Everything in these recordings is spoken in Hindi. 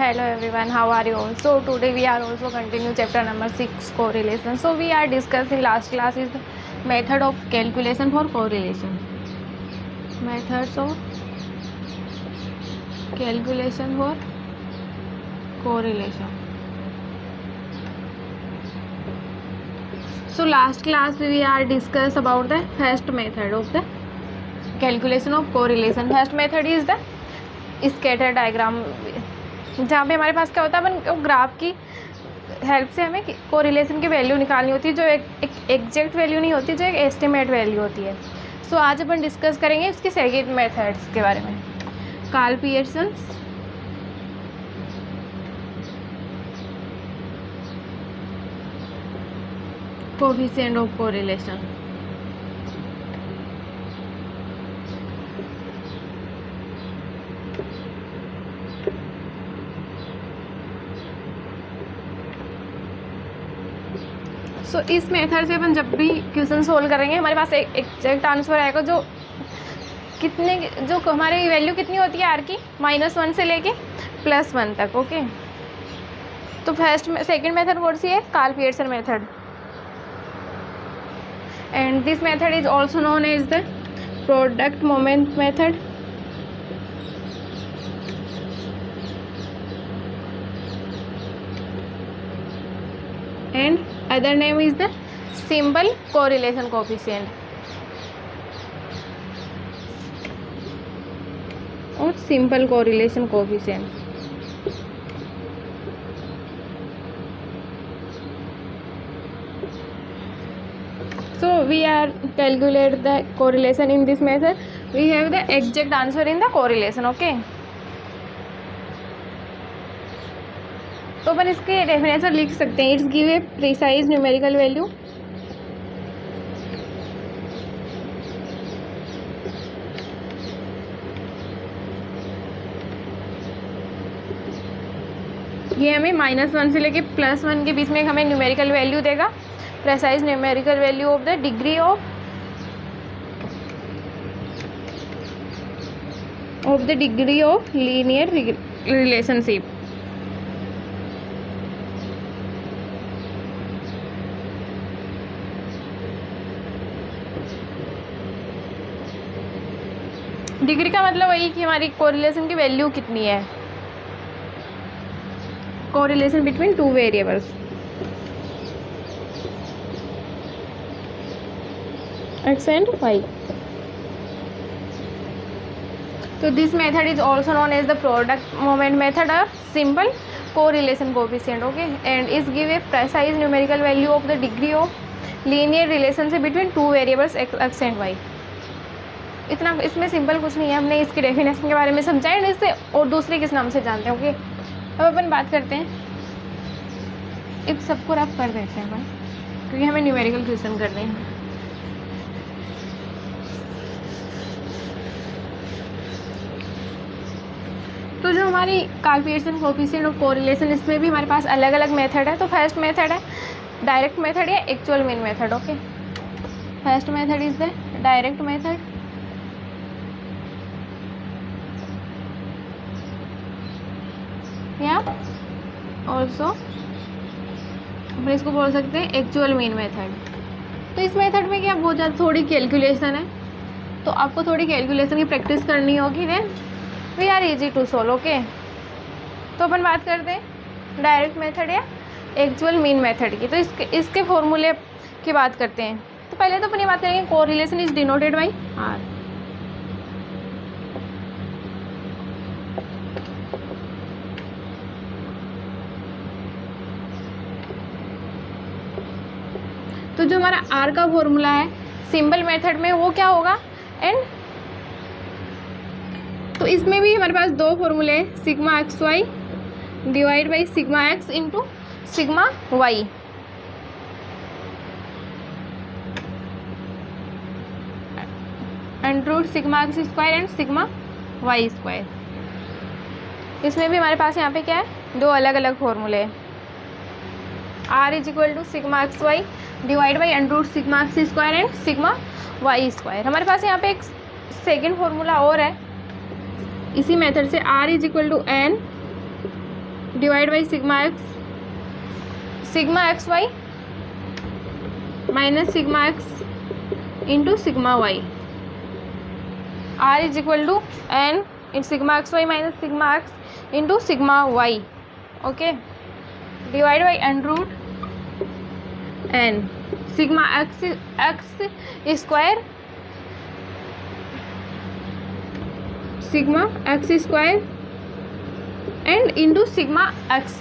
Hello everyone, how are you all? So today we are also continue chapter number 6 correlation. So we are discussing last class is the method of calculation for correlation. Methods of calculation for correlation. So last class we are discuss about the first method of the calculation of correlation. First method is the scatter diagram, जहाँ पे हमारे पास क्या होता है, अपन ग्राफ की हेल्प से हमें कोरिलेशन की वैल्यू निकालनी होती है, जो एक एग्जैक्ट वैल्यू नहीं होती, जो एक एस्टिमेट वैल्यू होती है. सो आज अपन डिस्कस करेंगे उसके सेकंड मेथड्स के बारे में. Karl Pearson coefficient of correlation. So इस मेथड से अपन जब भी क्वेश्चन सोल्व करेंगे हमारे पास एक एग्जैक्ट आंसर आएगा, जो हमारी वैल्यू कितनी होती है आर की, -1 से लेके +1 तक. ओके, तो सेकंड मेथड कौन सी है? Karl Pearson method. And this method is also known as the product moment method. And other name is the simple correlation coefficient or simple correlation coefficient. So we are calculate the correlation in this method. We have the exact answer in the correlation. Okay, तो अपन इसके डेफिनेशन लिख सकते हैं. It's give a precise numerical value ये हमें -1 से लेके +1 के बीच में हमें न्यूमेरिकल वैल्यू देगा. Precise numerical value of the degree of linear relationship. Degree का मतलब वही कि हमारी कोरिलेशन की वैल्यू कितनी है, correlation between two variables. X and Y. तो this method is also known as the product moment method और simple correlation coefficient. Okay, and is give a precise numerical value of the degree of linear relationship between two variables X and Y. इतना इसमें सिंपल कुछ नहीं है. हमने इसकी डेफिनेशन के बारे में समझा है, इससे और दूसरे किस नाम से जानते हैं. ओके, अब अपन बात करते हैं, इस सबको रफ कर देते हैं अपन, क्योंकि हमें न्यूमेरिकल क्वेश्चन करने हैं. तो जो हमारी Karl Pearson coefficient of correlation, इसमें भी हमारे पास अलग अलग मेथड है. तो फर्स्ट मेथड है डायरेक्ट मेथड या actual mean method. Okay, first method is the direct method. या ऑल्सो अपन इसको बोल सकते हैं एक्चुअल मीन मेथड. तो इस मेथड में क्या बहुत ज़्यादा थोड़ी कैलकुलेशन है, तो आपको थोड़ी कैलकुलेशन की प्रैक्टिस करनी होगी. Then we are easy to solve. Okay, तो अपन बात करते हैं डायरेक्ट मेथड या एक्चुअल मीन मेथड की. तो इसके फॉर्मूले की बात करते हैं. तो पहले तो अपन ये बात करेंगे correlation is denoted by R. तो जो हमारा आर का फॉर्मूला है सिंपल मेथड में वो क्या होगा, एंड तो इसमें भी हमारे पास दो फॉर्मूले हैं, sigma X Y divide by sigma X into sigma Y. √ Sigma X square and sigma Y square. इसमें भी हमारे पास यहाँ पे क्या है, दो अलग अलग फॉर्मूले हैं. R is equal to sigma X Y divide by √ sigma X square and sigma Y square. हमारे पास यहाँ पे एक सेकेंड फॉर्मूला और है इसी मेथड से, r is equal to n divide by sigma X Y minus sigma X into sigma Y, R is equal to N in sigma X Y minus sigma X into sigma Y, okay, divide by N root N sigma X square and into sigma X,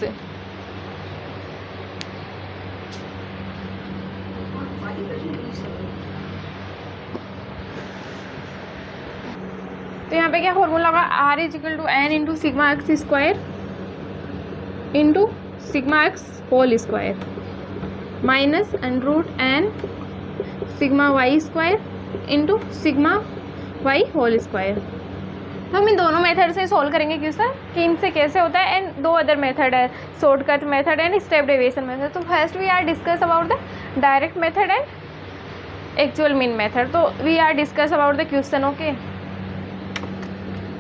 तो यहाँ पे क्या फॉर्मूला होगा, R is equal to N into sigma X square into sigma X whole square minus N root N sigma Y square into sigma Y whole square. तो हम इन दोनों मेथड से सॉल्व करेंगे क्वेश्चन कि इनसे कैसे होता है, एंड दो अदर मेथड है, shortcut method and step deviation method. तो first we are discuss about the direct method and actual mean method. तो we are discuss about the question, okay.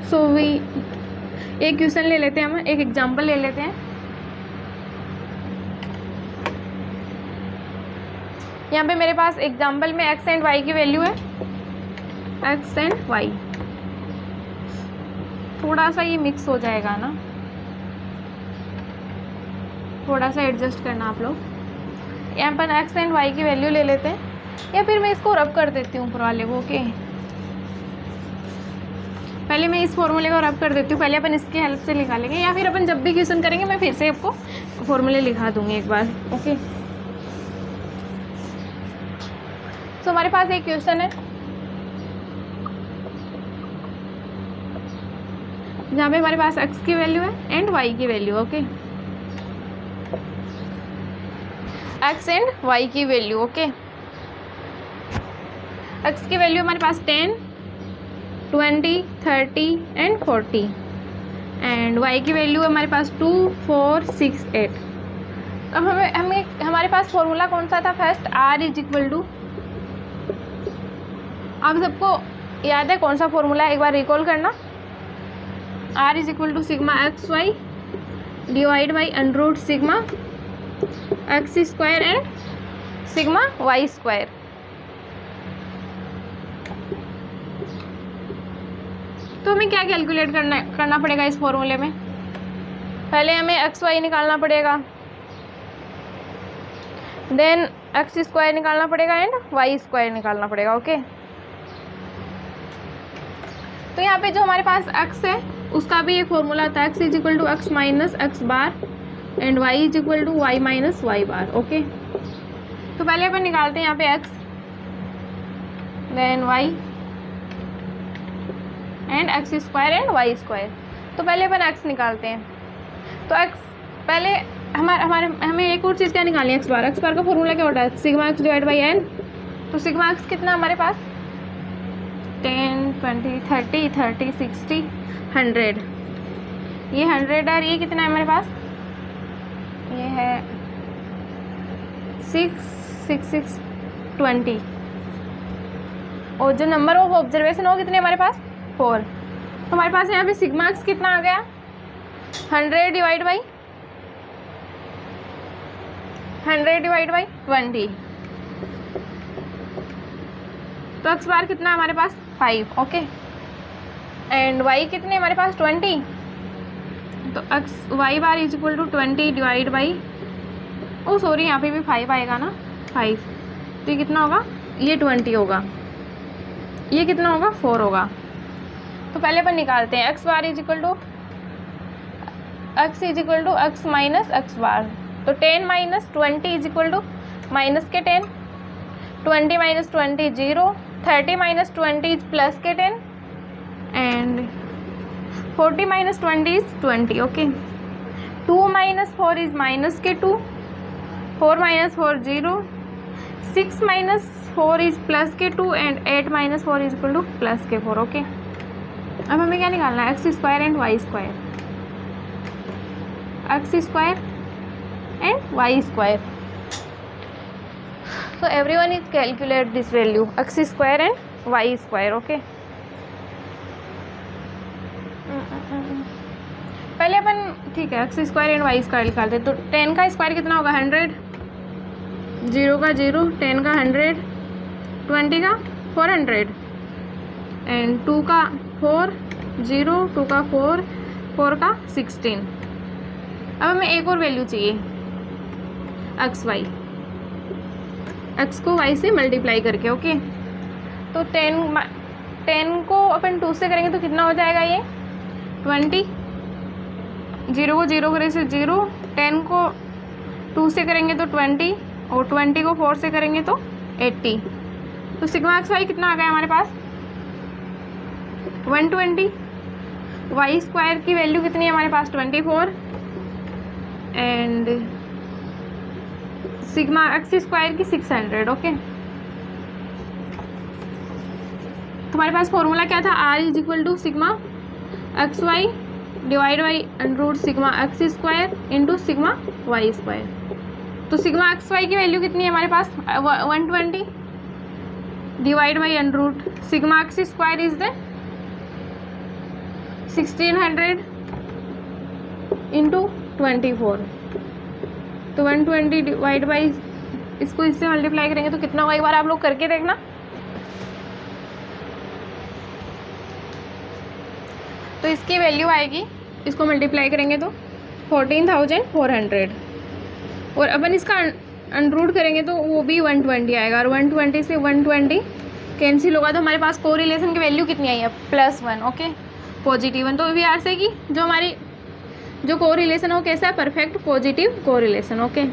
So we एक क्वेश्चन ले लेते हैं, हम एक एग्जांपल ले लेते हैं। यहाँ पे मेरे पास एग्जांपल में एक्स एंड वाई की वैल्यू है, एक्स एंड वाई। थोड़ा सा ये मिक्स हो जाएगा ना, थोड़ा सा एडजस्ट करना आप लोग। यहाँ पर एक्स एंड वाई की वैल्यू ले लेते हैं, या फिर मैं इसको रब कर देती हूँ ऊपर वाले को, ओके। पहले मैं इस फॉर्मूले को रब कर देती हूँ, पहले अपन इसकी हेल्प से निकालेंगे, या फिर अपन जब भी क्वेश्चन करेंगे मैं फिर से आपको फॉर्मूले लिखा दूंगी एक बार, ओके। तो हमारे पास एक क्वेश्चन है जहाँ पे हमारे पास x की वैल्यू है एंड y की value, okay. x and y की वैल्यू, ओके। x की वैल्यू हमारे पास 10, 20, 30 एंड 40 एंड y की वैल्यू है हमारे पास 2, 4, 6, 8। अब हमें हमारे पास फॉर्मूला कौन सा था first, r is equal to, आप सबको याद है कौन सा फॉर्मूला है, एक बार रिकॉल करना। r is equal to sigma X Y divide by under root sigma X square and sigma Y square. तो हमें क्या कैलकुलेट करना पड़ेगा इस फॉर्मूले में, पहले हमें एक्स वाई निकालना पड़ेगा, देन एक्स स्क्वायर निकालना पड़ेगा एंड वाई स्क्वायर निकालना पड़ेगा, ओके। तो यहाँ पे जो हमारे पास x है उसका भी एक फॉर्मूला था, x is equal to X minus X bar and y is equal to Y minus Y bar, okay. तो पहले अपन निकालते हैं यहाँ पे x then y and X square and Y square. तो पहले अपन x निकालते हैं, तो x पहले हमें एक और चीज़ क्या निकालनी है, एक्स बार का फॉर्मूला क्या होता है, sigma X divide by N. तो सिग्मा एक्स कितना हमारे पास 10, 20, 30, 30, 60, 100, ये 100 और ये कितना है हमारे पास, ये है 6, 6, 6, 20 और जो नंबर ऑफ ऑब्जर्वेशन हो कितने हमारे पास 4। तो हमारे पास यहाँ पे सिग्मा एक्स कितना आ गया 100 डिवाइड बाई 20। तो एक्स बार कितना हमारे पास 5, ओके। एंड वाई कितने हमारे पास 20, तो X Y bar is equal to 20 divide by, oh sorry यहाँ पे भी 5 आएगा ना, 5। तो ये कितना होगा, ये 20 होगा, ये कितना होगा 4 होगा। तो पहले अपन निकालते हैं X bar is equal to X minus X bar. तो 10 minus 20 is equal to minus के 10, 20 माइनस 20 0, 30 माइनस 20 इज प्लस के 10 and 40 minus 20 is 20, okay. 2 minus 4 is minus के 2, 4 माइनस 4 0, 6 माइनस 4 इज प्लस के 2 and 8 minus 4 is equal to plus के 4, ओके। अब हमें क्या निकालना है, X square and Y square, X square and Y square. So everyone is calculate this value x square and y square, okay। पहले अपन ठीक है X square and Y square निकालते हैं। तो 10 का स्क्वायर कितना होगा 100, 0 का 0, 10 का 100, 20 का 400 एंड 2 का 4, 0, 2 का 4, 4 का 16। अब हमें एक और वैल्यू चाहिए एक्स वाई, एक्स को वाई से मल्टीप्लाई करके। ओके, तो 10 को अपन 2 से करेंगे तो कितना हो जाएगा ये 20, 0 को 0 करे से 0, 10 को 2 से करेंगे तो 20 और 20 को 4 से करेंगे तो 80। तो सिग्मा एक्स वाई कितना आ गया हमारे पास 120। वाई स्क्वायर की वैल्यू कितनी है हमारे पास 24 एंड सिग्मा एक्स स्क्वायर की 600। ओके, तुम्हारे पास फॉर्मूला क्या था R is equal to sigma X Y divide by under sigma X square into sigma Y square. तो सिग्मा एक्स वाई की वैल्यू कितनी है हमारे पास 120 divide by under root sigma X square is the 1600 into 24। तो 120 डिवाइड बाई इसको इससे मल्टीप्लाई करेंगे तो कितना होगा, एक बार आप लोग करके देखना। तो इसकी वैल्यू आएगी, इसको मल्टीप्लाई करेंगे तो 14,400 और अपन इसका अंडर करेंगे तो वो भी 120 आएगा और 120 से 120 कैंसिल होगा तो हमारे पास कोरिलेशन की वैल्यू कितनी आई है +1। Okay, positive 1। तो वी आर से कि जो हमारी जो कोरिलेशन हो कैसा है perfect positive correlation. Okay,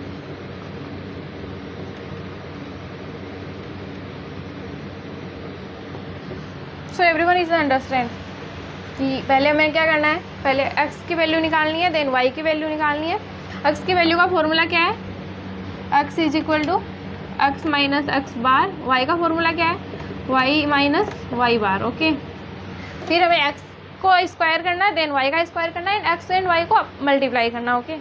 so everyone is understand कि पहले हमें क्या करना है, पहले x की वैल्यू निकालनी है देन y की वैल्यू निकालनी है। x की वैल्यू का फॉर्मूला क्या है x is equal to x minus X bar, y का फॉर्मूला क्या है y minus Y bar. Okay, फिर हमें x को स्क्वायर करना है देन y का स्क्वायर करना है एंड x एंड y को मल्टीप्लाई करना। ओके,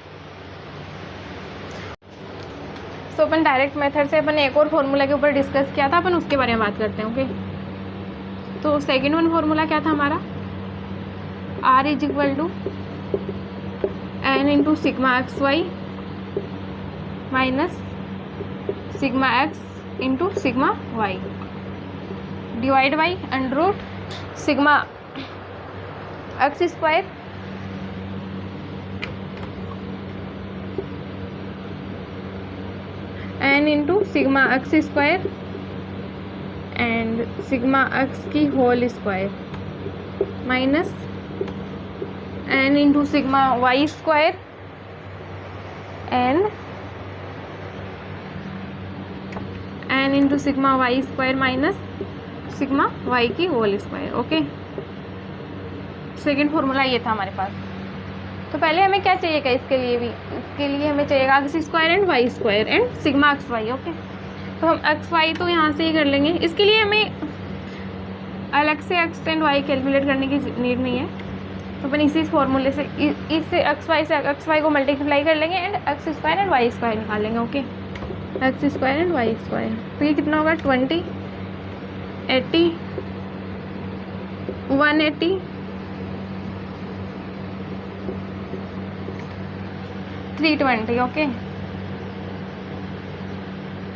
सो अपन डायरेक्ट मेथड से अपन एक और फॉर्मूला के ऊपर डिस्कस किया था, अपन उसके बारे में बात करते हैं। ओके, तो सेकेंड वन फॉर्मूला क्या था हमारा r is equal to n into sigma X Y minus sigma X into sigma Y divide by under root sigma X square n into sigma X square and sigma X की whole square minus n into sigma Y square and n into sigma Y square minus sigma Y की whole square. Okay, second formula ये था हमारे पास। तो पहले हमें क्या चाहिएगा इसके लिए भी, इसके लिए हमें चाहिएगा X square and Y square and sigma X Y. Okay, तो हम एक्स वाई तो यहाँ से ही कर लेंगे, इसके लिए हमें अलग से एक्स एंड वाई कैलकुलेट करने की नीड नहीं है। तो अपन इसी फॉर्मूले से इससे एक्स वाई को मल्टीप्लाई कर लेंगे and X square and Y square निकाल लेंगे। Okay, X square and Y square, तो ये कितना होगा 20, 80, 180, 320। ओके,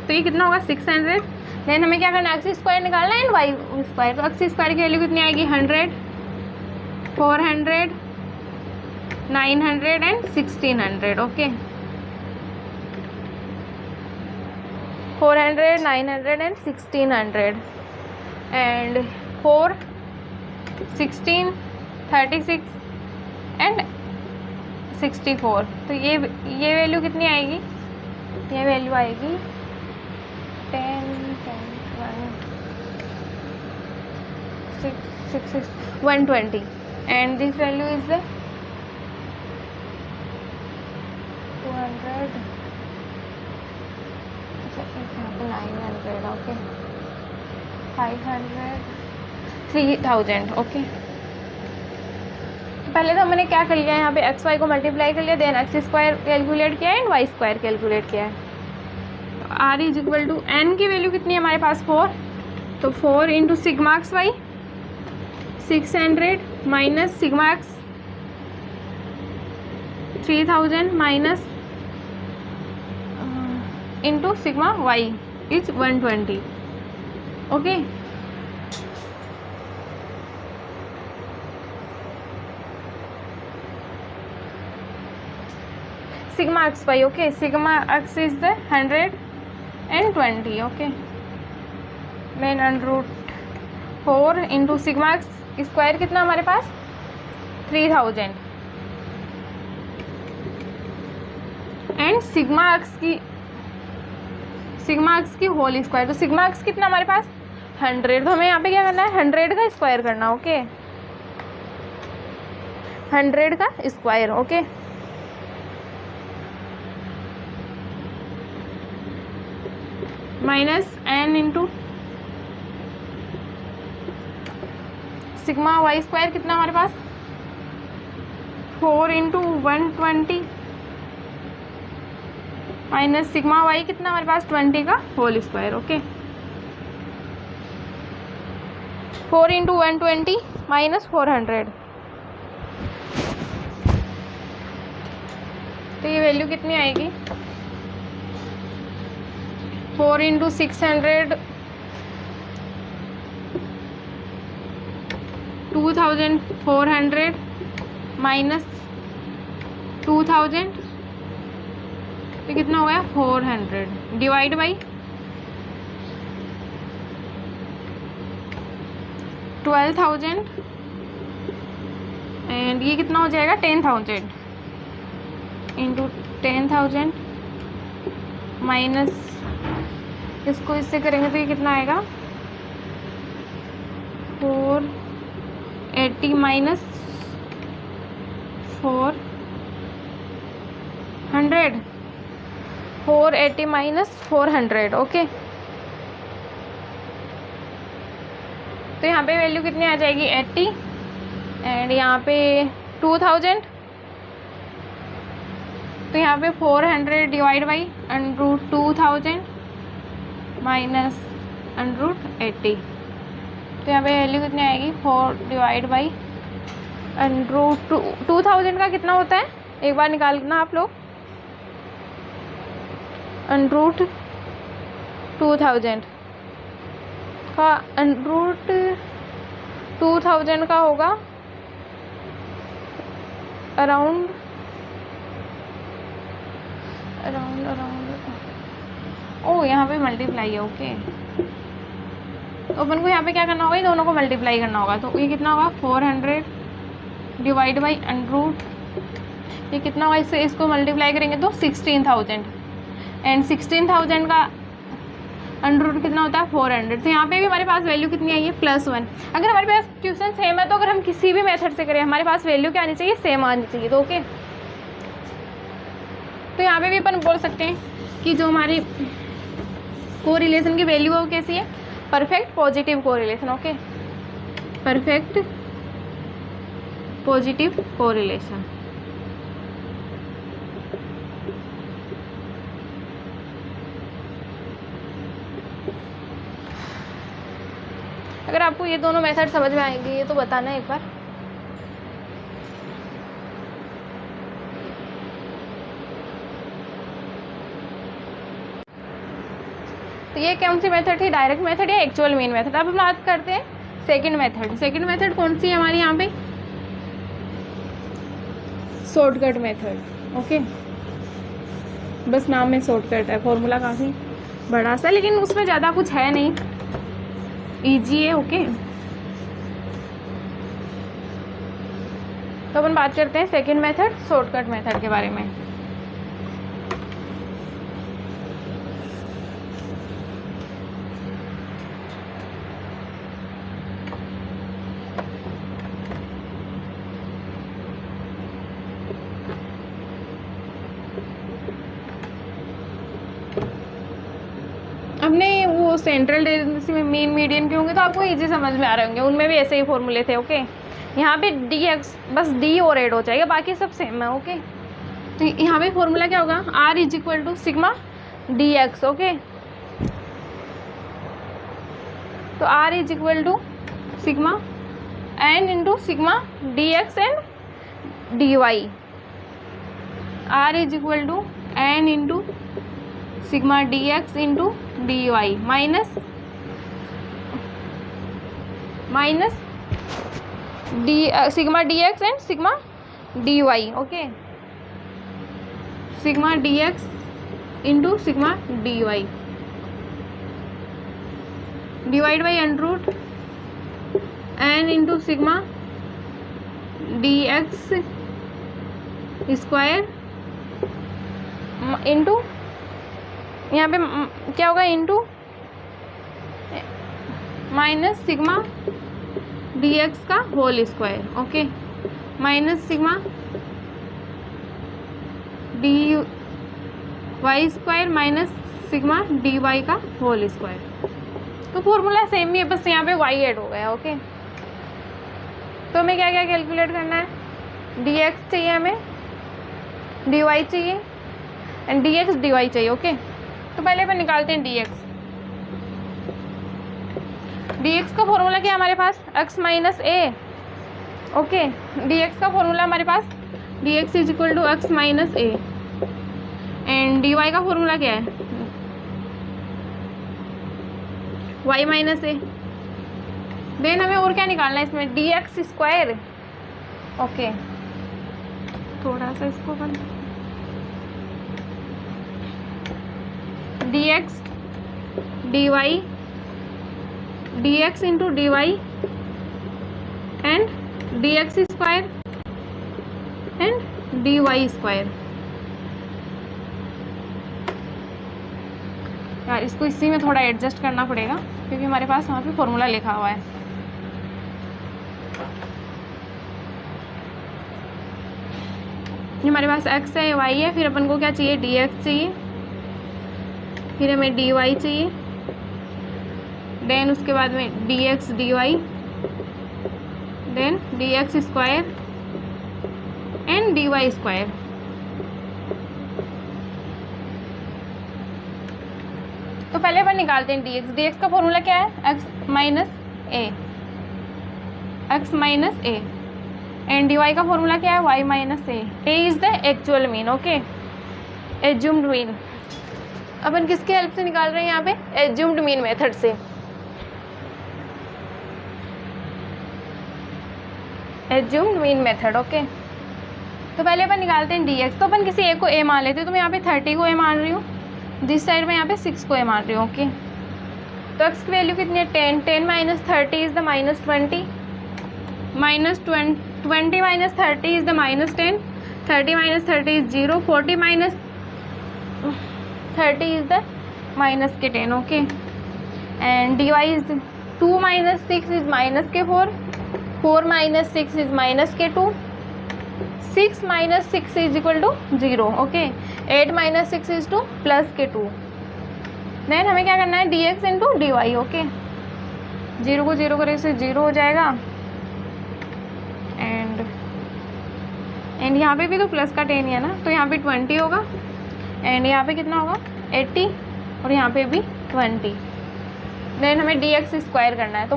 तो ये कितना होगा 600। देन हमें क्या करना है एक्स स्क्वायर निकालना है एंड वाई स्क्वायर। तो एक्स स्क्वायर की वैल्यू कितनी आएगी 100, 400, 900 and 1600। Okay, 400, 900 and 1600 and 4, 16, 36 and 64। तो ये वैल्यू कितनी आएगी, ये वैल्यू आएगी 10, 120 and this value is the 200, 900, okay, 500, 3000। Okay, पहले तो हमने क्या कर लिया यहाँ पे एक्स वाई को मल्टीप्लाई कर लिया देन एक्स स्क्वायर कैलकुलेट किया एंड वाई स्क्वायर कैलकुलेट किया है। तो R is equal to N की वैल्यू कितनी है हमारे पास 4, तो 4 into sigma X Y 600 minus sigma X 3000 minus into sigma Y is 120. Okay, sigma xy. Okay, sigma x is the 120. Okay, then under root 4 into sigma x square कितना हमारे पास 3000 एंड सिग्मा एक्स की होल स्क्वायर. तो सिग्मा एक्स कितना हमारे पास 100. तो हमें यहाँ पे क्या करना है 100 का स्क्वायर करना. ओके, 100 का square. Okay, minus N into sigma Y square कितना हमारे पास 4 इंटू 120 माइनस सिग्मा वाई कितना हमारे पास 20 का whole square. Okay, 4 into 120 minus 400. तो ये वैल्यू कितनी आएगी 4 इंटू 600 2400 माइनस 2000. तो कितना हो गया 400 डिवाइड बाई 12,000 एंड ये कितना हो जाएगा 10,000 इंटू 10,000 माइनस इसको इससे करेंगे तो ये कितना आएगा 480 माइनस 480 माइनस 400. ओके, तो यहाँ पे वैल्यू कितनी आ जाएगी 80 एंड यहाँ पे 2000. तो यहाँ पे 400 divide by under root 2000 minus under root 80. तो यहाँ पे वैल्यू कितनी आएगी 4 डिवाइड बाई अंडरूट 2000 का कितना होता है एक बार निकालना आप लोग. अंडरूट 2000 का अंडरूट 2000 का होगा अराउंड ओ यहाँ पे मल्टीप्लाई है. ओके, तो अपन को यहाँ पे क्या करना होगा दोनों को मल्टीप्लाई करना होगा. तो ये कितना होगा 400 डिवाइड बाई अंडरूट ये कितना होगा इसको मल्टीप्लाई करेंगे तो 16,000 एंड 16,000 का अंडरूट कितना होता है 400. तो यहाँ पे भी हमारे पास वैल्यू कितनी आई है +1. अगर हमारे पास क्वेश्चन सेम है तो अगर हम किसी भी मेथड से करें हमारे पास वैल्यू क्या आनी चाहिए सेम आनी चाहिए. तो ओके, तो यहाँ पे भी अपन बोल सकते हैं कि जो हमारी कोरिलेशन की वैल्यू है वो कैसी है perfect positive correlation. Okay, perfect positive correlation. अगर आपको ये दोनों मेथड समझ में आएंगे ये तो बताना एक बार. तो ये कौन सी मेथड थी डायरेक्ट मेथड या एक्चुअल मीन मेथड. अब हम बात करते हैं सेकंड मेथड. सेकंड मेथड कौन सी है हमारी यहाँ पे शॉर्टकट मेथड. ओके, बस नाम में शॉर्टकट है, फॉर्मूला काफ़ी बड़ा सा लेकिन उसमें ज़्यादा कुछ है नहीं, इजी है. ओके, तो अपन बात करते हैं सेकंड मेथड शॉर्टकट मेथड के बारे में. हमने वो सेंट्रल टेंडेंसी में मीन मीडियन के होंगे तो आपको इजी समझ में आ रहे होंगे, उनमें भी ऐसे ही फॉर्मूले थे. ओके, यहाँ पे डी एक्स बस डी और एड हो जाएगा, बाकी सब सेम है. ओके, तो यहाँ पे फॉर्मूला क्या होगा R is equal to sigma D X. Okay, तो R is equal to sigma N into sigma D X and D Y. R is equal to N into sigma D X into D Y minus D sigma D X and sigma D Y. Okay, sigma D X into sigma D Y divide by under root N into sigma D X square into यहाँ पे क्या होगा into minus sigma D X का whole square. Okay, minus sigma D Y square minus sigma D Y का होल स्क्वायर. तो फॉर्मूला सेम ही है, बस यहाँ पे वाई ऐड हो गया. ओके, तो हमें क्या क्या कैलकुलेट करना है. डी एक्स चाहिए, हमें डी वाई चाहिए and D X D Y चाहिए. ओके, तो पहले अपन निकालते हैं डी एक्स. डी एक्स का फॉर्मूला क्या है हमारे पास, X minus A. Okay, D X का फॉर्मूला हमारे पास D X is equal to X minus A and D Y का फॉर्मूला क्या है, वाई माइनस ए. देन हमें और क्या निकालना है इसमें, डी एक्स स्क्वायर. ओके, थोड़ा सा इसको बंद, D X D Y D X into D Y and D X square and D Y square. यार इसको इसी में थोड़ा एडजस्ट करना पड़ेगा क्योंकि हमारे पास वहाँ पे फॉर्मूला लिखा हुआ है. हमारे पास x है, y है, फिर अपन को क्या चाहिए, dx चाहिए, फिर हमें dy चाहिए, देन उसके बाद में dx dy, देन dx square and dy square. तो पहले अपन निकालते हैं dx. dx का फॉर्मूला क्या है, x minus A and D Y का फॉर्मूला क्या है, y minus A. A is the actual mean. Okay, assumed mean. अपन किसके हेल्प से निकाल रहे हैं यहाँ पे, एज्यूम्ड मीन मेथड से. Assumed mean method. ओके, तो पहले अपन निकालते हैं dx. तो अपन किसी एक को a मान लेते हैं. तो मैं यहाँ पे 30 को a मान रही हूँ, दिस साइड में यहाँ पे 6 को a मान रही हूँ. ओके, तो x की वैल्यू कितनी है, 10. 10 minus 30 is the minus 20. Minus 20 minus 30 is the minus 10. 30 minus 30 is 0. 40 minus 30 is the minus के 10. Okay, and D Y is 2 minus 6 is minus के 4. 4 माइनस 6 इज माइनस के 2. 6 minus 6 is equal to 0. Okay, 8 minus 6 is two plus के 2. देन हमें क्या करना है, D X into D Y. Okay, 0 को 0 करे से 0 हो जाएगा एंड यहाँ पे भी तो प्लस का 10 है ना, तो यहाँ पे 20 होगा एंड यहाँ पे कितना होगा 80 और यहाँ पे भी 20. देन हमें डी एक्स स्क्वायर करना है. तो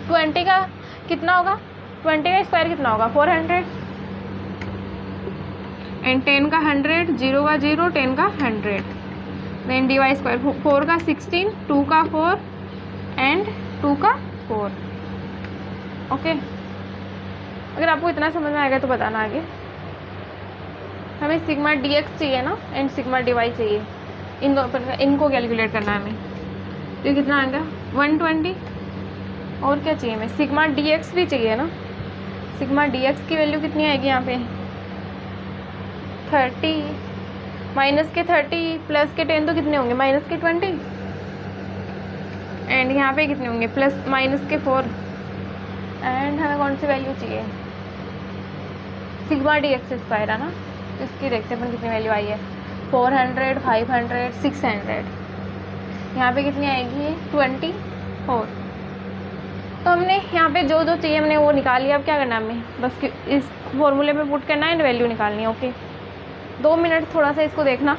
20 का कितना होगा, 20 का स्क्वायर कितना होगा, 400 एंड 10 का 100, 0 का 0, 10 का 100. देन डी वाई स्क्वायर, 4 का 16, 2 का 4 एंड 2 का 4. ओके, अगर आपको इतना समझ में आएगा तो बताना आगे. हमें सिग्मा डी एक्स चाहिए ना एंड सिग्मा डी वाई चाहिए, इनको कैलकुलेट करना है हमें. तो कितना आएगा 120. और क्या चाहिए हमें, सिग्मा डी एक्स भी चाहिए ना. सिग्मा डी एक्स की वैल्यू कितनी आएगी यहाँ पे, 30 माइनस के 30 प्लस के 10 तो कितने होंगे, माइनस के 20 एंड यहाँ पे कितने होंगे, प्लस माइनस के 4. एंड हमें कौन सी वैल्यू चाहिए, सिग्मा डी एक्स स्क्वायर है ना. तो इसकी देखते हैं अपन कितनी वैल्यू आई है, 400, 500, 600. यहाँ पे कितनी आएगी, 24. तो हमने यहाँ पे जो जो चाहिए हमने वो निकाल लिया. अब क्या करना है हमें, बस इस फॉर्मूले में पुट करना है एंड वैल्यू निकालनी है. ओके, 2 मिनट थोड़ा सा इसको देखना,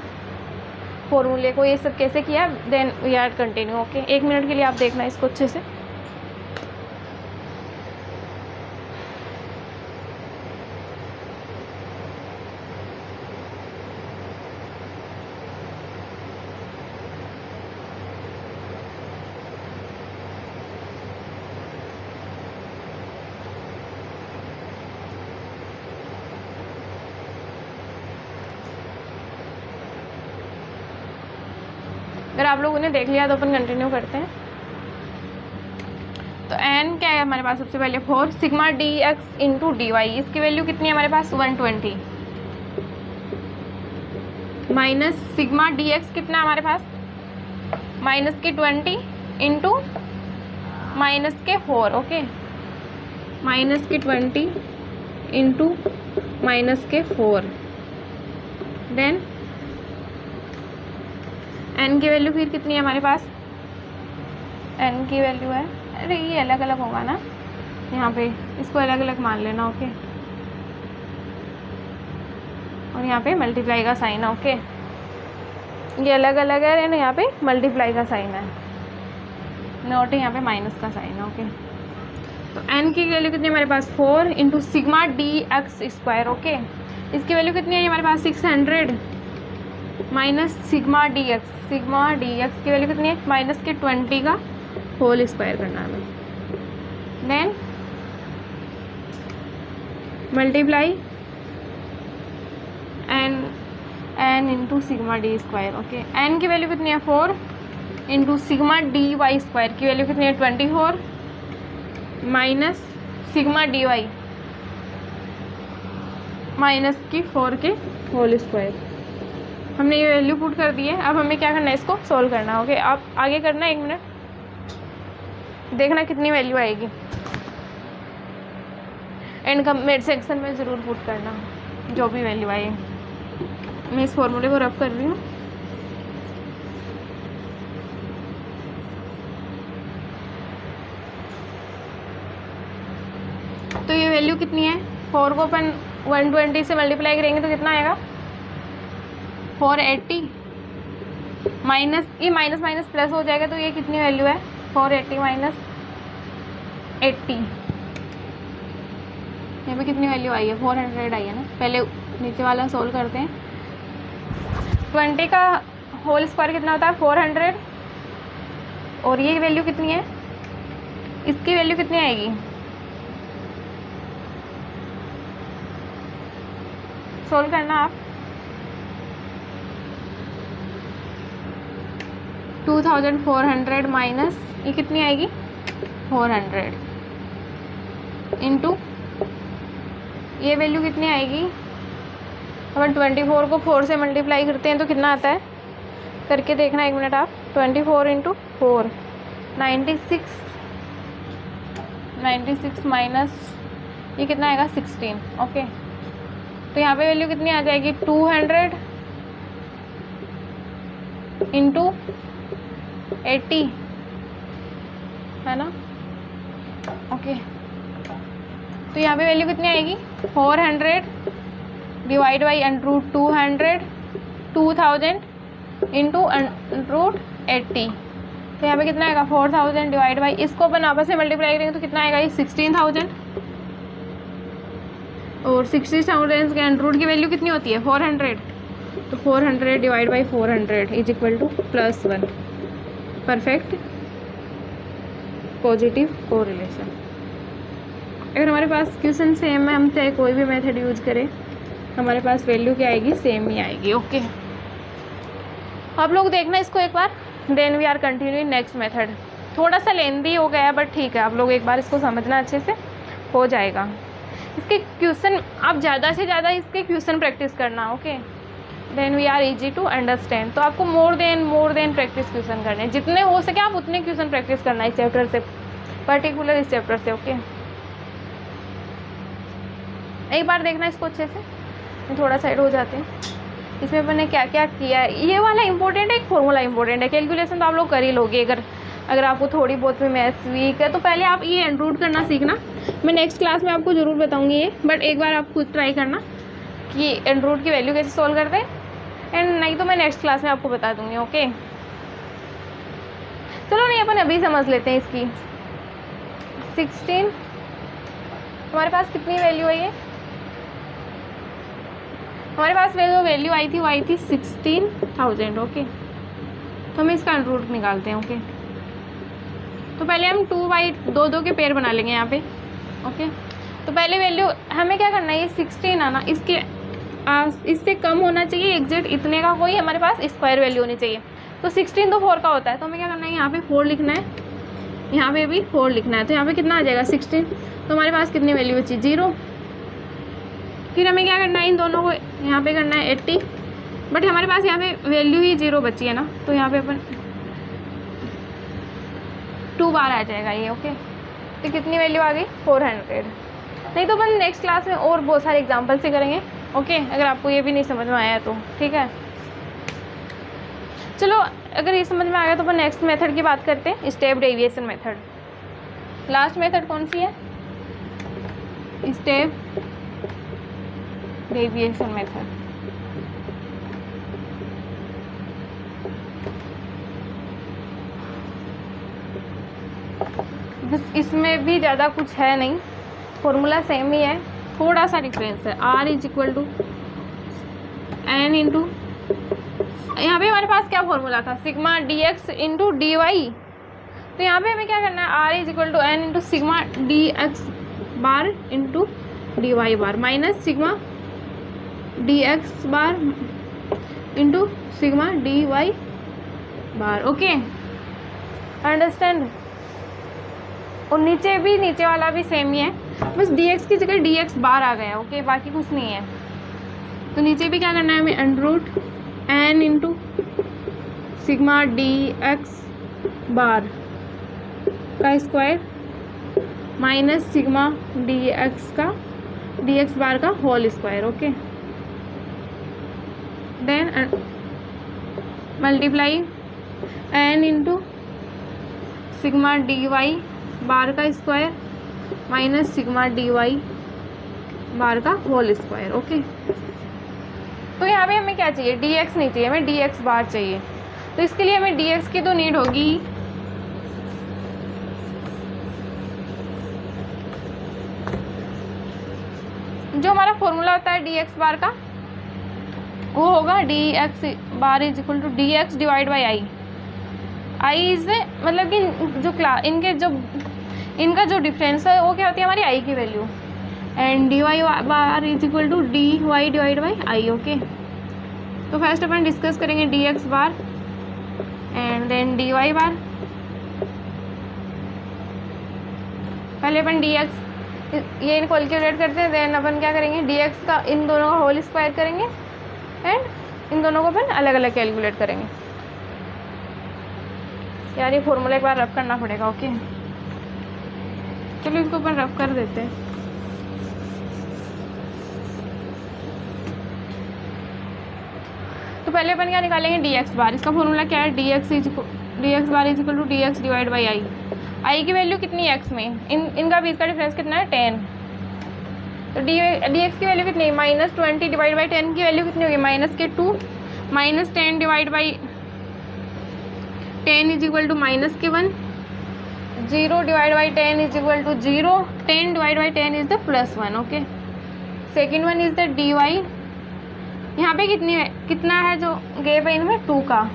फॉर्मूले को ये सब कैसे किया, then we are continue. Okay, 1 minute के लिए आप देखना इसको अच्छे से. अगर आप लोगों ने देख लिया तो अपन कंटिन्यू करते हैं। तो n क्या है हमारे पास, सबसे पहले 4 sigma D X into D Y, इसकी वैल्यू कितनी है हमारे पास 120, माइनस सिग्मा डी एक्स कितना है हमारे पास माइनस के 20 इंटू माइनस के 4, ओके, माइनस के 20 इंटू माइनस के 4, देन n की वैल्यू फिर कितनी है हमारे पास, n की वैल्यू है, अरे ये अलग अलग होगा ना, यहाँ पे इसको अलग अलग मान लेना, ओके, और यहाँ पे मल्टीप्लाई का साइन है, ओके, ये अलग अलग है ना, यहाँ पे मल्टीप्लाई का साइन है, नोट यहाँ पे माइनस का साइन है, ओके। तो n की वैल्यू कितनी है हमारे पास 4 into sigma D X square, okay, इसकी वैल्यू कितनी है हमारे पास 600 माइनस सिग्मा डी एक्स की वैल्यू कितनी है माइनस के 20 का होल स्क्वायर करना है, then multiply n into sigma D square, okay, n की वैल्यू कितनी है 4 into sigma D Y square की वैल्यू कितनी है 24 minus sigma D Y minus की 4 के होल स्क्वायर। हमने ये वैल्यू पुट कर दी है, अब हमें क्या करना है, इसको सोल्व करना है, ओके। आप आगे करना 1 मिनट, देखना कितनी वैल्यू आएगी, एंड कमेंट सेक्शन में ज़रूर पुट करना जो भी वैल्यू आए। मैं इस फॉर्मूले को रब कर रही हूँ। तो ये वैल्यू कितनी है, 4 को अपन 120 से मल्टीप्लाई करेंगे तो कितना आएगा 480 माइनस, ये माइनस माइनस प्लस हो जाएगा, तो ये कितनी वैल्यू है 480 माइनस 80, यहाँ पे कितनी वैल्यू आई है 400 आई है ना। पहले नीचे वाला सोल्व करते हैं, 20 का होल स्क्वायर कितना होता है 400, और ये वैल्यू कितनी है, इसकी वैल्यू कितनी आएगी, सोल्व करना आप, 2400 माइनस ये कितनी आएगी 400 इंटू ये वैल्यू कितनी आएगी, अपन 24 को 4 से मल्टीप्लाई करते हैं तो कितना आता है, करके देखना 1 मिनट आप, 24 इंटू 4 96 माइनस ये कितना आएगा 16, ओके। तो यहाँ पे वैल्यू कितनी आ जाएगी 200 इंटू 80 है ना, ओके। तो यहाँ पे वैल्यू कितनी आएगी 400 डिवाइड बाई √200 2000 इंटू √80, तो यहाँ पे कितना आएगा 4000 डिवाइड बाई, इसको अपन आपस में मल्टीप्लाई करेंगे तो कितना आएगा ये 16000, और 60,000 के √ की वैल्यू कितनी होती है 400, तो 400 divide by 400 is equal to +1, perfect positive correlation. अगर हमारे पास क्वेश्चन सेम है, हम चाहे कोई भी मेथड यूज करें, हमारे पास वैल्यू क्या आएगी सेम ही आएगी, ओके। आप लोग देखना इसको एक बार, then we are continuing next method. थोड़ा सा लेंदी हो गया है बट ठीक है, आप लोग एक बार इसको समझना अच्छे से, हो जाएगा। इसके क्वेश्चन आप ज़्यादा से ज़्यादा इसके क्वेश्चन प्रैक्टिस करना, okay, then we are easy to understand. तो आपको मोर देन प्रैक्टिस क्वेश्चन करने हैं, जितने हो सके आप उतने क्वेश्चन प्रैक्टिस करना है इस चैप्टर से, पर्टिकुलर इस चैप्टर से, ओके। एक बार देखना इसको अच्छे से, थोड़ा साइड हो जाते हैं। इसमें मैंने क्या क्या किया है, ये वाला इंपॉर्टेंट है, एक फॉर्मूला इंपॉर्टेंट है, कैलकुलेशन तो आप लोग कर ही लोगे। अगर आपको थोड़ी बहुत भी मैथ्स वीक है तो पहले आप ये एनरूट करना सीखना, मैं नेक्स्ट क्लास में आपको ज़रूर बताऊंगी ये, बट एक बार आप खुद ट्राई करना कि एनरूट की वैल्यू कैसे सॉल्व करते हैं, एंड नहीं तो मैं नेक्स्ट क्लास में आपको बता दूंगी, ओके। चलो नहीं, अपन अभी समझ लेते हैं इसकी। 16 हमारे पास कितनी वैल्यू है, ये हमारे पास वैल्यू आई थी, वो आई थी 16,000, ओके। तो हम इसका रूट निकालते हैं, ओके। तो पहले हम 2 के पेयर बना लेंगे यहाँ पे, ओके। तो पहले वैल्यू हमें क्या करना है, ये 16 आना, इससे कम होना चाहिए एग्जैक्ट इतने का कोई हमारे पास स्क्वायर वैल्यू होनी चाहिए। तो 16 तो 4 का होता है, तो हमें क्या करना है, यहाँ पे 4 लिखना है, यहाँ पे भी 4 लिखना है। तो यहाँ पे कितना आ जाएगा 16, तो हमारे पास कितनी वैल्यू बची 0। फिर हमें क्या करना है, इन दोनों को यहाँ पे करना है 80, बट हमारे पास यहाँ पे वैल्यू ही 0 बची है ना, तो यहाँ पे अपन 2 बार आ जाएगा ये। ओके, तो कितनी वैल्यू आ गई 400। नहीं तो अपन नेक्स्ट क्लास में और बहुत सारे एग्जाम्पल से करेंगे। ओके, अगर आपको ये भी नहीं समझ में आया तो ठीक है। चलो, अगर ये समझ में आ गया तो अपन नेक्स्ट मेथड की बात करते हैं, step deviation method. Last method कौन सी है, स्टेप डेविएशन मेथड। बस इसमें भी ज़्यादा कुछ है नहीं, फॉर्मूला सेम ही है, थोड़ा सा डिफरेंस है। R is equal to N into, यहाँ पे हमारे पास क्या फॉर्मूला था, sigma D X into D Y. तो यहाँ पे हमें क्या करना है, R is equal to N into sigma D X bar into D Y bar minus sigma D X bar into sigma D Y bar. Okay, understand. और नीचे भी, नीचे वाला भी सेम ही है, बस dx की जगह dx बार आ गया। ओके, बाकी कुछ नहीं है। तो नीचे भी क्या करना है हमें, under root N into sigma D X bar का square minus sigma D X bar का whole square. Okay, then multiply N into sigma D Y bar का square minus sigma D Y bar का होल स्क्वायर। ओके, तो यहाँ पे हमें क्या चाहिए, dx नहीं चाहिए, हमें dx बार चाहिए। तो इसके लिए हमें dx की तो नीड होगी, जो हमारा फॉर्मूला होता है dx बार का, वो होगा dx bar is equal to dx divide by I. I is मतलब कि जो इनका जो डिफरेंस है वो क्या होती है, हमारी आई की value, and D Y bar is equal to D Y divide by I. Okay, तो फर्स्ट अपन डिस्कस करेंगे D X bar and then D Y bar. पहले अपन डी एक्स ये कैलकुलेट करते हैं, देन अपन क्या करेंगे, डी एक्स का इन दोनों का होल स्क्वायर करेंगे एंड इन दोनों को अपन अलग अलग कैलकुलेट करेंगे। यार ये फॉर्मूला एक बार रफ करना पड़ेगा। ओके, चलो इसको अपन रफ कर देते हैं। तो पहले अपन क्या निकालेंगे, डी एक्स बार। इसका फॉर्मूला क्या है, D X bar is equal to D X divide by I. I की वैल्यू कितनी है एक्स में, इनका बीच का डिफरेंस कितना है 10। तो डी एक्स की वैल्यू कितनी है, -20 डिवाइड बाई 10 की वैल्यू कितनी होगी, -2 minus 10 divide by 10 is equal to -1। 0 divide by 10 is equal to 0। 10 divide by 10 is the +1। Okay, second one is the D Y. यहाँ पे कितना है जो गैप है इनमें, 2 का।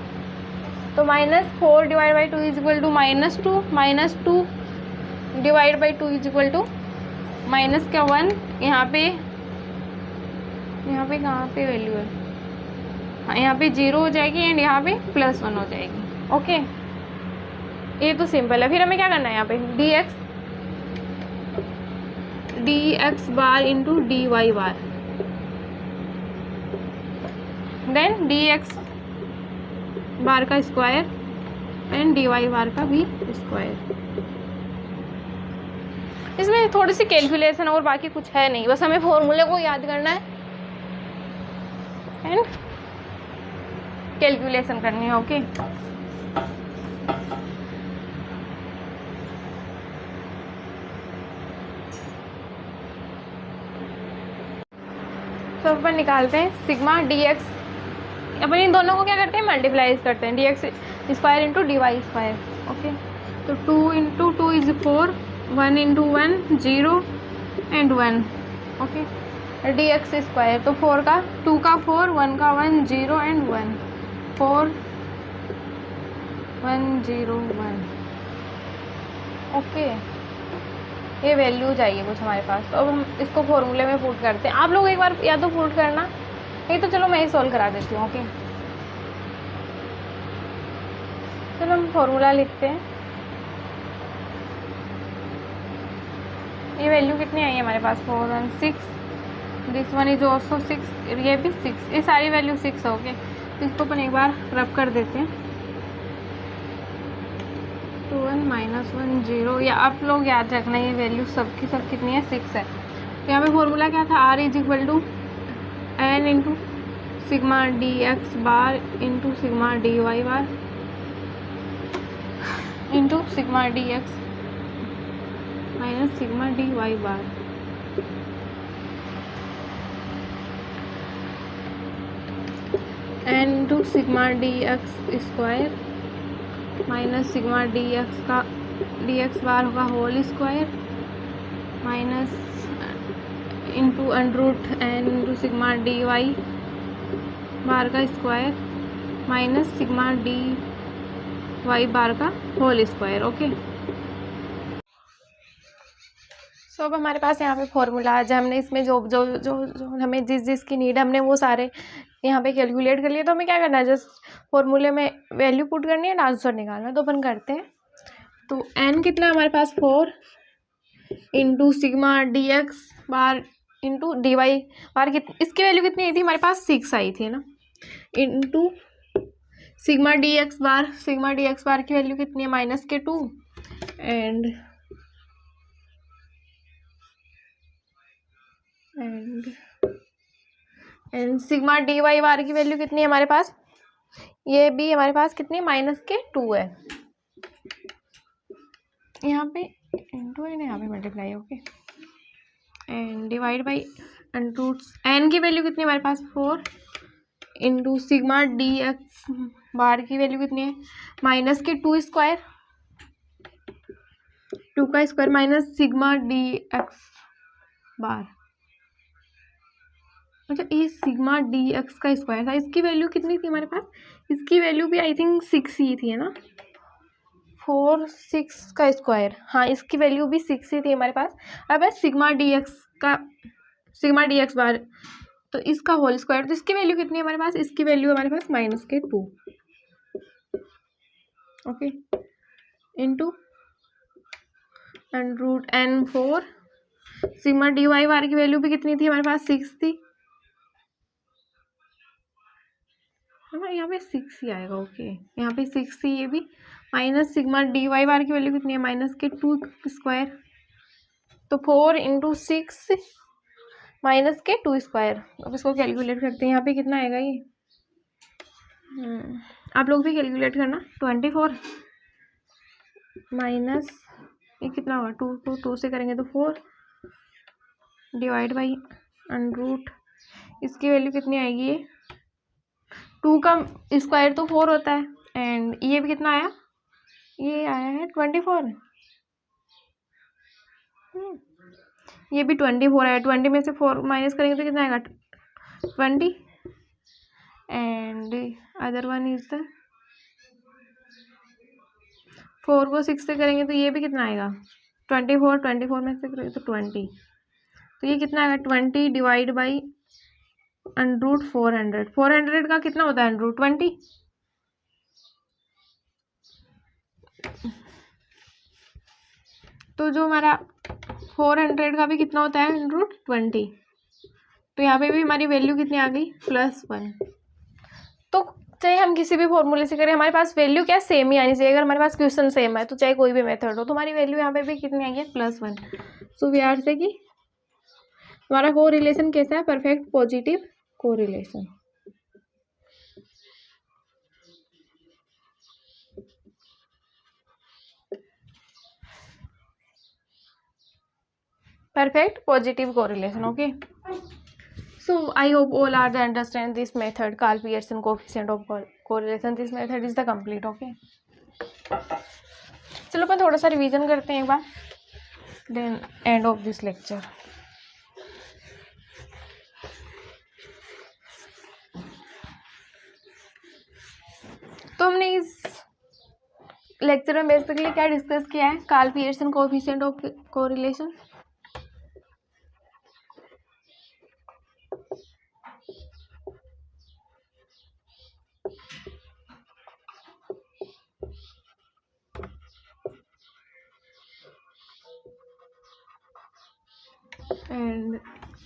तो -4 divide by 2 is equal to -2। -2 divide by 2 is equal to -1। यहाँ पे कहाँ पे वैल्यू है, हाँ यहाँ पे 0 हो जाएगी एंड यहाँ पे +1 हो जाएगी। ओके, ये तो सिंपल है। फिर हमें क्या करना है, यहाँ पे D X bar into D Y बार, देन डी एक्स बार का square and D Y bar का भी स्क्वायर। इसमें थोड़ी सी कैलकुलेशन और बाकी कुछ है नहीं, बस हमें फॉर्मूले को याद करना है एंड कैलकुलेशन करनी है। ओके, तो अपन निकालते हैं सिग्मा डी एक्स। अपन इन दोनों को क्या करते हैं, मल्टीप्लाइज करते हैं, D X square into D Y square. Okay, तो 2 into 2 is 4, 1 into 1 0 and 1। Okay, D X square, तो 4 का 2 का 4, 1 का 1 0 एंड 1, 4 1 0 1। ओके, ये वैल्यू चाहिए कुछ हमारे पास, तो अब हम इसको फॉर्मूले में पुट करते हैं। आप लोग एक बार या तो पुट करना, नहीं तो चलो मैं ही सॉल्व करा देती हूँ। ओके, चलो हम फॉर्मूला लिखते हैं। ये वैल्यू कितनी आई है हमारे पास, 4 1 6, दिस वन इज ऑल्सो 6, ये भी 6, ये सारी वैल्यू 6 है। ओके, तो इसको अपन एक बार रब कर देते हैं। 2 1 -1 0, या आप लोग याद रखना ये वैल्यू सबकी सब कितनी है, 6 है। तो यहाँ पे फॉर्मूला क्या था, R is equal to n into sigma D X bar into sigma D Y bar into sigma D X minus sigma D Y bar. N into sigma D X square minus sigma D X bar होगा whole square minus into under root N into sigma D Y bar का square minus sigma D Y bar का होल स्क्वायर। ओके, सो अब हमारे पास यहाँ पे फॉर्मूला है। हमने इसमें जो जो जो जो हमें जिसकी नीड है हमने वो सारे यहाँ पे कैलकुलेट कर लिए। तो हमें क्या करना है, जस्ट फॉर्मूले में वैल्यू पुट करनी है, आंसर निकालना है। तो अपन करते हैं। तो n कितना है हमारे पास, 4 into sigma D X bar into D Y बार, इसकी वैल्यू कितनी आई थी हमारे पास, 6 आई थी ना, into sigma D X bar की वैल्यू कितनी है, -2 and sigma D Y bar की वैल्यू कितनी है हमारे पास, ये भी हमारे पास कितनी, -2 है। यहाँ पे इंटू है ना, यहाँ पे multiply. Okay, and divide by under root N की वैल्यू कितनी है हमारे पास, 4 into sigma D X bar की वैल्यू कितनी है, -2 स्क्वायर, 2 का square minus sigma D X bar. अच्छा, ये सिग्मा डी एक्स का स्क्वायर था, इसकी वैल्यू कितनी थी हमारे पास, इसकी वैल्यू भी आई थिंक 6 ही थी, है ना, 4 6 का स्क्वायर, हाँ इसकी वैल्यू भी 6 ही थी हमारे पास। अब है सिग्मा डी एक्स बार, तो इसका होल स्क्वायर, तो इसकी वैल्यू कितनी है हमारे पास, इसकी वैल्यू हमारे पास -2। Okay, into under root N 4, sigma D Y bar की वैल्यू भी कितनी थी हमारे पास, 6 थी, हमारे यहाँ पे 6 ही आएगा। ओके, यहाँ पे 6 थी, ये भी minus sigma D Y bar की वैल्यू कितनी है, -2 स्क्वायर, तो 4 इंटू 6 -2 स्क्वायर। अब इसको कैलकुलेट करते हैं, यहाँ पे कितना आएगा ये, आप लोग भी कैलकुलेट करना, 24 माइनस ये कितना होगा, 2 को 2 से करेंगे तो 4 डिवाइड बाई अंडरूट, इसकी वैल्यू कितनी आएगी, ये 2 का स्क्वायर तो 4 होता है, एंड ये भी कितना आया, ये आया है 24, ये भी 24 आया, 20 में से 4 माइनस करेंगे तो कितना आएगा, 20, and other one is the 4 को 6 से करेंगे तो ये भी कितना आएगा, 24 में से करेंगे तो 20, तो ये कितना आएगा, 20 डिवाइड बाई अंडरूट 400 का कितना होता है, अंडरूट 20, तो जो हमारा 400 का भी कितना होता है, अंडरूट 20, तो यहाँ पे भी हमारी वैल्यू कितनी आ गई, +1। तो चाहे हम किसी भी फॉर्मूले से करें, हमारे पास वैल्यू क्या सेम ही आनी चाहिए। अगर हमारे पास क्वेश्चन सेम है तो चाहे कोई भी मेथड हो, तो हमारी वैल्यू यहाँ पे भी कितनी आई है, +1। सो वी आर से कि हमारा कोरिलेशन कैसा है, perfect positive correlation. perfect positive correlation. Okay, so I hope all are the understand this method, Karl Pearson coefficient of correlation. This method is the complete. Okay, चलो अपन थोड़ा सा रिवीजन करते हैं एक बार, then end of this lecture. तो हमने इस लेक्चर में बेसिकली क्या डिस्कस किया है, Karl Pearson coefficient of correlation, and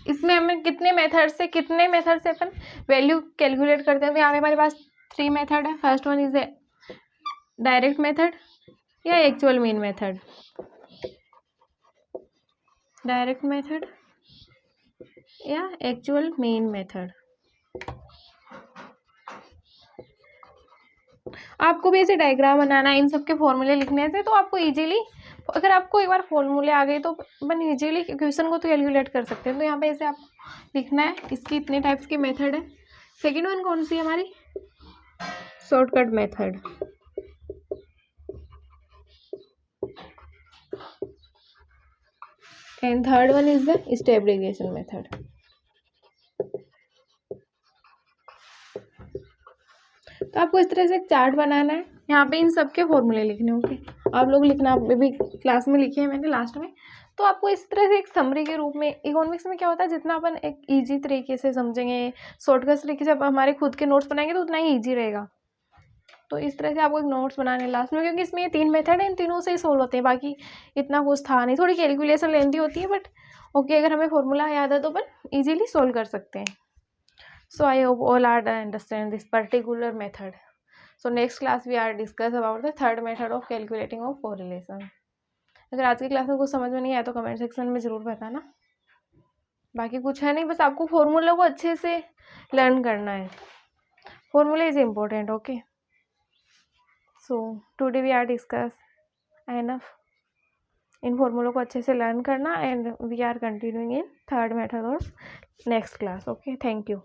इसमें हमें कितने मेथड से अपन वैल्यू कैलकुलेट करते हैं। तो यहाँ पे हमारे पास 3 मेथड है। First one is direct method या actual mean method. Direct method या एक्चुअल मीन मेथड। आपको भी ऐसे डायग्राम बनाना है, इन सब के फॉर्मूले लिखने से, तो आपको इजीली, अगर आपको एक बार फॉर्मूले आ गए तो अपन इजीली क्वेश्चन को तो कैलकुलेट कर सकते हैं। तो यहाँ पे ऐसे आप लिखना है, इसकी इतने टाइप्स की मेथड है। सेकेंड वन कौन सी है हमारी? Shortcut method. And third one is the step regression method. तो आपको इस तरह से एक चार्ट बनाना है, यहाँ पे इन सब के फॉर्मूले लिखने होंगे। आप लोग लिखना, आप भी क्लास में लिखे हैं मैंने लास्ट में। तो आपको इस तरह से एक समरी के रूप में, इकोनॉमिक्स में क्या होता है, जितना अपन एक इजी तरीके से समझेंगे, शॉर्टकट तरीके से हमारे खुद के नोट्स बनाएंगे तो उतना ही ईजी रहेगा। तो इस तरह से आपको एक नोट्स बनाने लास्ट में, क्योंकि इसमें ये 3 मेथड है, इन तीनों से ही सोल्व होते हैं। बाकी इतना कुछ था नहीं, थोड़ी कैलकुलेशन लेंदी होती है, बट ओके, अगर हमें फॉर्मूला याद है तो अपन ईजिली सोल्व कर सकते हैं। So I hope all are understand this particular method. So next class we are discuss about the third method of calculating of correlation. अगर आज की क्लास में कुछ समझ में नहीं आया तो कमेंट सेक्शन में ज़रूर बताना। बाकी कुछ है नहीं, बस आपको फॉर्मूला को अच्छे से लर्न करना है। Formula is important, okay. So today we are discuss enough. इन फॉर्मूलों को अच्छे से लर्न करना, and we are continuing in third method और next class. Okay, thank you.